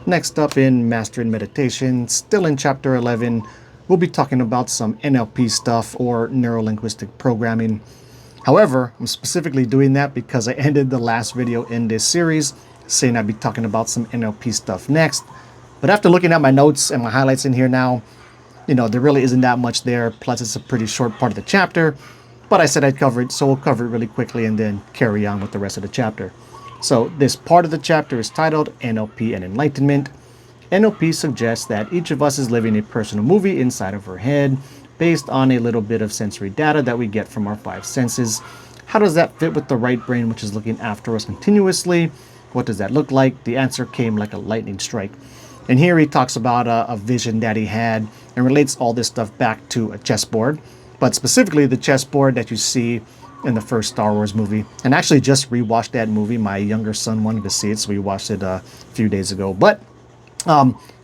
Next up in Mastering Meditation, still in Chapter 11, we'll be talking about some NLP stuff or neuro-linguistic programming. However, I'm specifically doing that because I ended the last video in this series saying I'd be talking about some NLP stuff next. But after looking at my notes and my highlights in here now, there really isn't that much there. Plus, it's a pretty short part of the chapter. But I said I'd cover it, so we'll cover it really quickly and then carry on with the rest of the chapter. So this part of the chapter is titled NLP and Enlightenment. NLP suggests that each of us is living a personal movie inside of our head based on a little bit of sensory data that we get from our five senses. How does that fit with the right brain, which is looking after us continuously? What does that look like? The answer came like a lightning strike. And here he talks about a vision that he had and relates all this stuff back to a chessboard, but specifically the chessboard that you see in the first Star Wars movie. And actually just rewatched that movie. My younger son wanted to see it, so we watched it a few days ago. But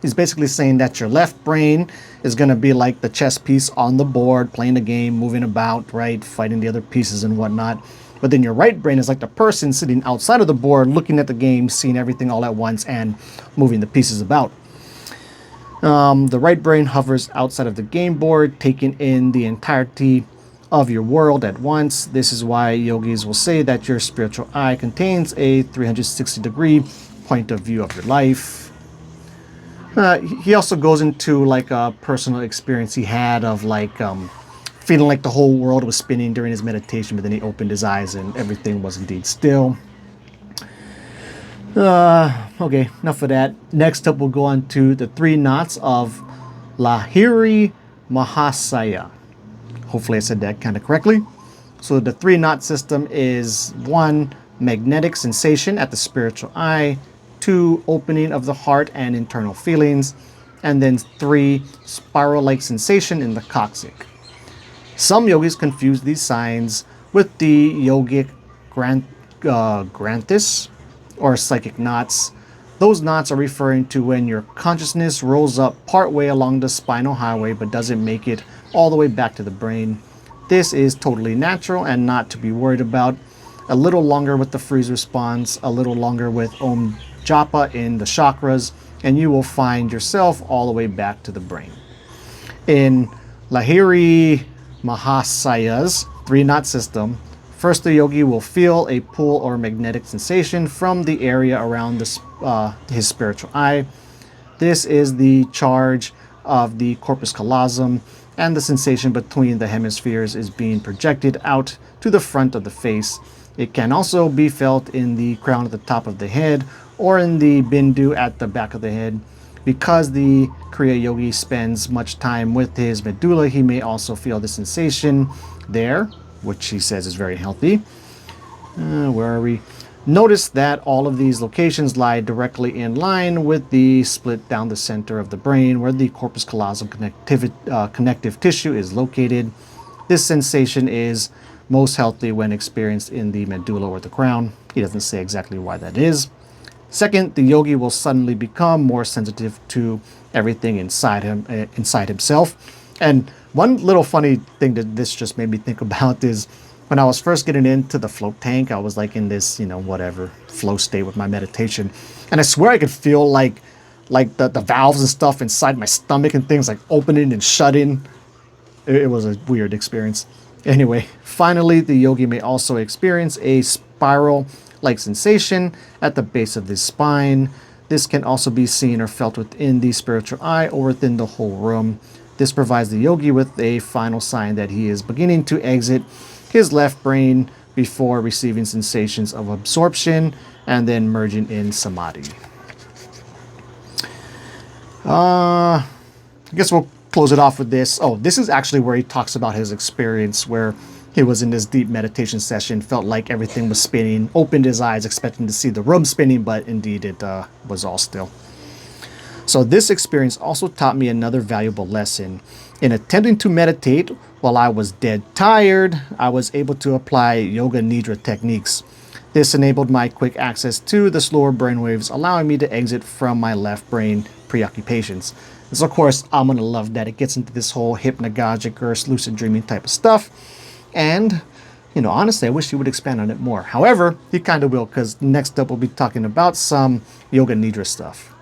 he's basically saying that your left brain is going to be like the chess piece on the board, playing the game, moving about, right, fighting the other pieces and whatnot. But then your right brain is like the person sitting outside of the board, looking at the game, seeing everything all at once, and moving the pieces about. The right brain hovers outside of the game board, taking in the entirety of your world at once. This is why yogis will say that your spiritual eye contains a 360-degree point of view of your life. He also goes into like a personal experience he had of like feeling like the whole world was spinning during his meditation, but then he opened his eyes and everything was indeed still. Okay, enough of that. Next up, we'll go on to the 3 knots of Lahiri Mahasaya. Hopefully I said that kind of correctly. So the 3 knot system is 1, magnetic sensation at the spiritual eye, 2, opening of the heart and internal feelings, and then 3, spiral-like sensation in the coccyx. Some yogis confuse these signs with the yogic granthis or psychic knots. Those knots are referring to when your consciousness rolls up partway along the spinal highway but doesn't make it all the way back to the brain. This is totally natural and not to be worried about. A little longer with the freeze response, a little longer with Om Japa in the chakras, and you will find yourself all the way back to the brain. In Lahiri Mahasaya's 3-knot system, first the yogi will feel a pull or magnetic sensation from the area around his spiritual eye. This is the charge of the corpus callosum, and the sensation between the hemispheres is being projected out to the front of the face. It can also be felt in the crown at the top of the head or in the bindu at the back of the head. Because the Kriya Yogi spends much time with his medulla, he may also feel the sensation there, which he says is very healthy. Where are we? Notice that all of these locations lie directly in line with the split down the center of the brain where the corpus callosum connective tissue is located. This sensation is most healthy when experienced in the medulla or the crown. He doesn't say exactly why that is. Second, the yogi will suddenly become more sensitive to everything inside himself. And one little funny thing that this just made me think about is when I was first getting into the float tank, I was like in this, whatever, flow state with my meditation. And I swear I could feel like the valves and stuff inside my stomach and things like opening and shutting. It was a weird experience. Anyway, finally, the yogi may also experience a spiral-like sensation at the base of the spine. This can also be seen or felt within the spiritual eye or within the whole room. This provides the yogi with a final sign that he is beginning to exit his left brain before receiving sensations of absorption and then merging in samadhi. I guess we'll close it off with this. Oh, this is actually where he talks about his experience where he was in this deep meditation session, felt like everything was spinning, opened his eyes expecting to see the room spinning, but indeed it was all still. So this experience also taught me another valuable lesson. In attempting to meditate while I was dead tired, I was able to apply Yoga Nidra techniques. This enabled my quick access to the slower brainwaves, allowing me to exit from my left brain preoccupations. And so of course, I'm going to love that it gets into this whole hypnagogic or lucid dreaming type of stuff. And, honestly, I wish he would expand on it more. However, he kind of will, because next up we'll be talking about some Yoga Nidra stuff.